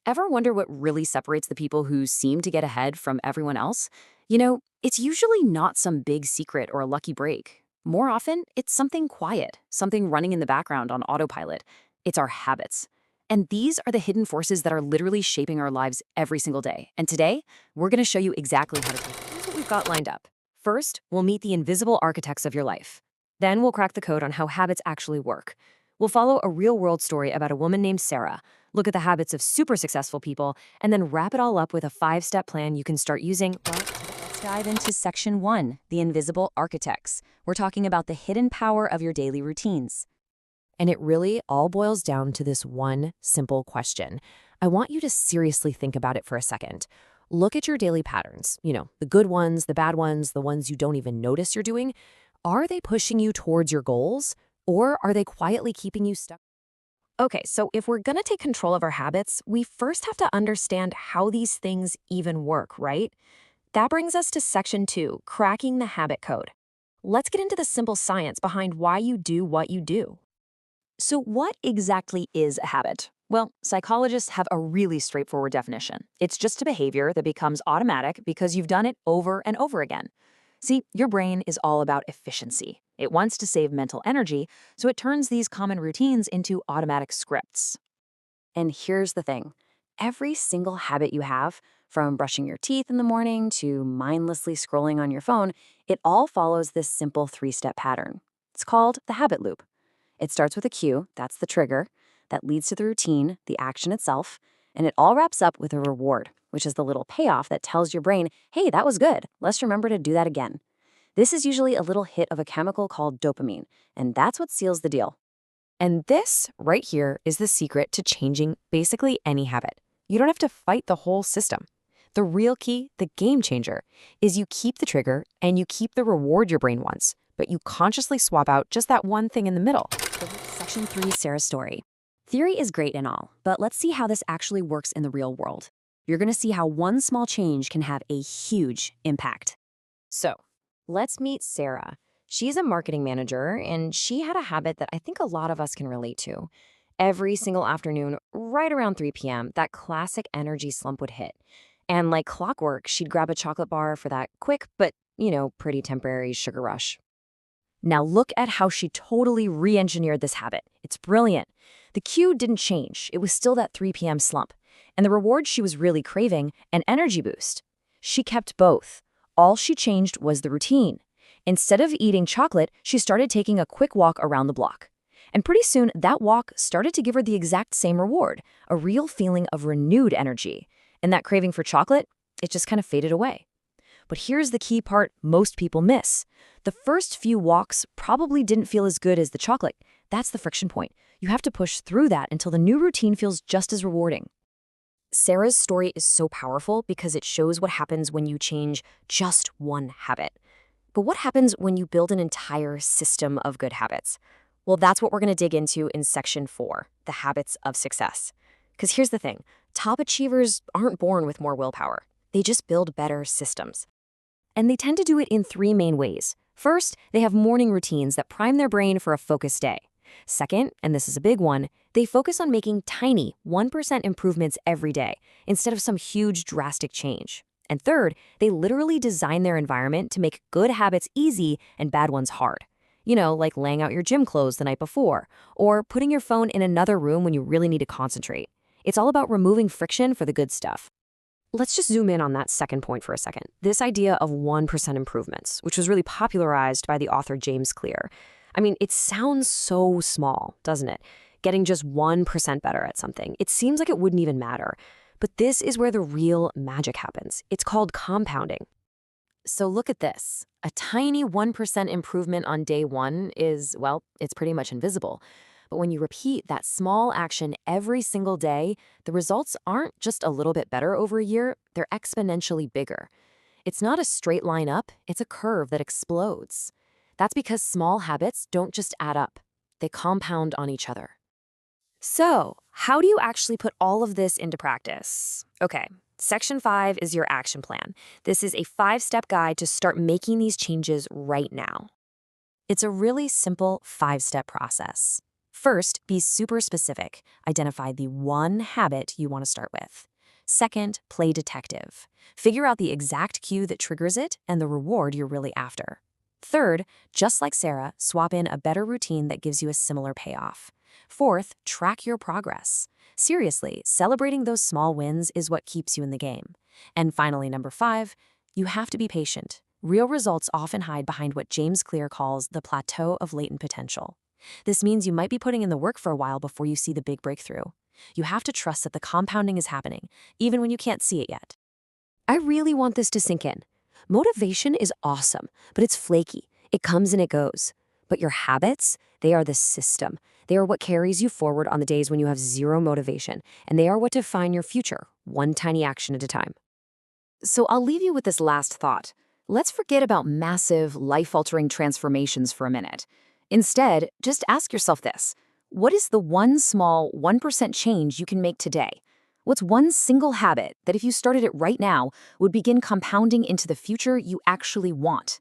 Ever wonder what really separates the people who seem to get ahead from everyone else? It's usually not some big secret or a lucky break. More often, it's something quiet, something running in the background on autopilot. It's our habits. And these are the hidden forces that are literally shaping our lives every single day. And today, we're going to show you exactly how to take. Here's what we've got lined up. First, we'll meet the invisible architects of your life. Then we'll crack the code on how habits actually work. We'll follow a real-world story about a woman named Sarah, look at the habits of super successful people, and then wrap it all up with a 5-step plan you can start using. Well, let's dive into Section 1, the invisible architects. We're talking about the hidden power of your daily routines. And it really all boils down to this one simple question. I want you to seriously think about it for a second. Look at your daily patterns, the good ones, the bad ones, the ones you don't even notice you're doing. Are they pushing you towards your goals, or are they quietly keeping you stuck? Okay, so if we're gonna take control of our habits, we first have to understand how these things even work, right? That brings us to Section 2, cracking the habit code. Let's get into the simple science behind why you do what you do. So what exactly is a habit? Well, psychologists have a really straightforward definition. It's just a behavior that becomes automatic because you've done it over and over again. See, your brain is all about efficiency. It wants to save mental energy, so it turns these common routines into automatic scripts. And here's the thing. Every single habit you have, from brushing your teeth in the morning to mindlessly scrolling on your phone, it all follows this simple 3-step pattern. It's called the habit loop. It starts with a cue, that's the trigger, that leads to the routine, the action itself, and it all wraps up with a reward, which is the little payoff that tells your brain, hey, that was good, let's remember to do that again. This is usually a little hit of a chemical called dopamine, and that's what seals the deal. And this right here is the secret to changing basically any habit. You don't have to fight the whole system. The real key, the game changer, is you keep the trigger and you keep the reward your brain wants, but you consciously swap out just that one thing in the middle. Section 3, Sarah's story. Theory is great and all, but let's see how this actually works in the real world. You're going to see how one small change can have a huge impact. So, let's meet Sarah. She's a marketing manager, and she had a habit that I think a lot of us can relate to. Every single afternoon, right around 3 p.m., that classic energy slump would hit. And like clockwork, she'd grab a chocolate bar for that quick but, pretty temporary sugar rush. Now look at how she totally re-engineered this habit. It's brilliant. The cue didn't change. It was still that 3 p.m. slump. And the reward she was really craving, an energy boost. She kept both. All she changed was the routine. Instead of eating chocolate, she started taking a quick walk around the block. And pretty soon, that walk started to give her the exact same reward, a real feeling of renewed energy. And that craving for chocolate, it just kind of faded away. But here's the key part most people miss. The first few walks probably didn't feel as good as the chocolate. That's the friction point. You have to push through that until the new routine feels just as rewarding. Sarah's story is so powerful because it shows what happens when you change just one habit. But what happens when you build an entire system of good habits? Well, that's what we're going to dig into in Section 4, the habits of success. Because here's the thing, top achievers aren't born with more willpower. They just build better systems. And they tend to do it in 3 main ways. First, they have morning routines that prime their brain for a focused day. Second, and this is a big one, they focus on making tiny 1% improvements every day instead of some huge drastic change. And third, they literally design their environment to make good habits easy and bad ones hard. Like laying out your gym clothes the night before, or putting your phone in another room when you really need to concentrate. It's all about removing friction for the good stuff. Let's just zoom in on that second point for a second. This idea of 1% improvements, which was really popularized by the author James Clear. I mean, it sounds so small, doesn't it? Getting just 1% better at something. It seems like it wouldn't even matter. But this is where the real magic happens. It's called compounding. So look at this. A tiny 1% improvement on day 1 is, well, it's pretty much invisible. But when you repeat that small action every single day, the results aren't just a little bit better over a year, they're exponentially bigger. It's not a straight line up, it's a curve that explodes. That's because small habits don't just add up, they compound on each other. So, how do you actually put all of this into practice? Okay, Section 5 is your action plan. This is a 5-step guide to start making these changes right now. It's a really simple 5-step process. First, be super specific. Identify the one habit you want to start with. Second, play detective. Figure out the exact cue that triggers it and the reward you're really after. Third, just like Sarah, swap in a better routine that gives you a similar payoff. Fourth, track your progress. Seriously, celebrating those small wins is what keeps you in the game. And finally, number 5, you have to be patient. Real results often hide behind what James Clear calls the plateau of latent potential. This means you might be putting in the work for a while before you see the big breakthrough. You have to trust that the compounding is happening, even when you can't see it yet. I really want this to sink in. Motivation is awesome, but it's flaky. It comes and it goes. But your habits, they are the system. They are what carries you forward on the days when you have zero motivation, and they are what define your future, one tiny action at a time. So I'll leave you with this last thought. Let's forget about massive, life-altering transformations for a minute. Instead, just ask yourself this. What is the one small 1% change you can make today? What's one single habit that if you started it right now would begin compounding into the future you actually want?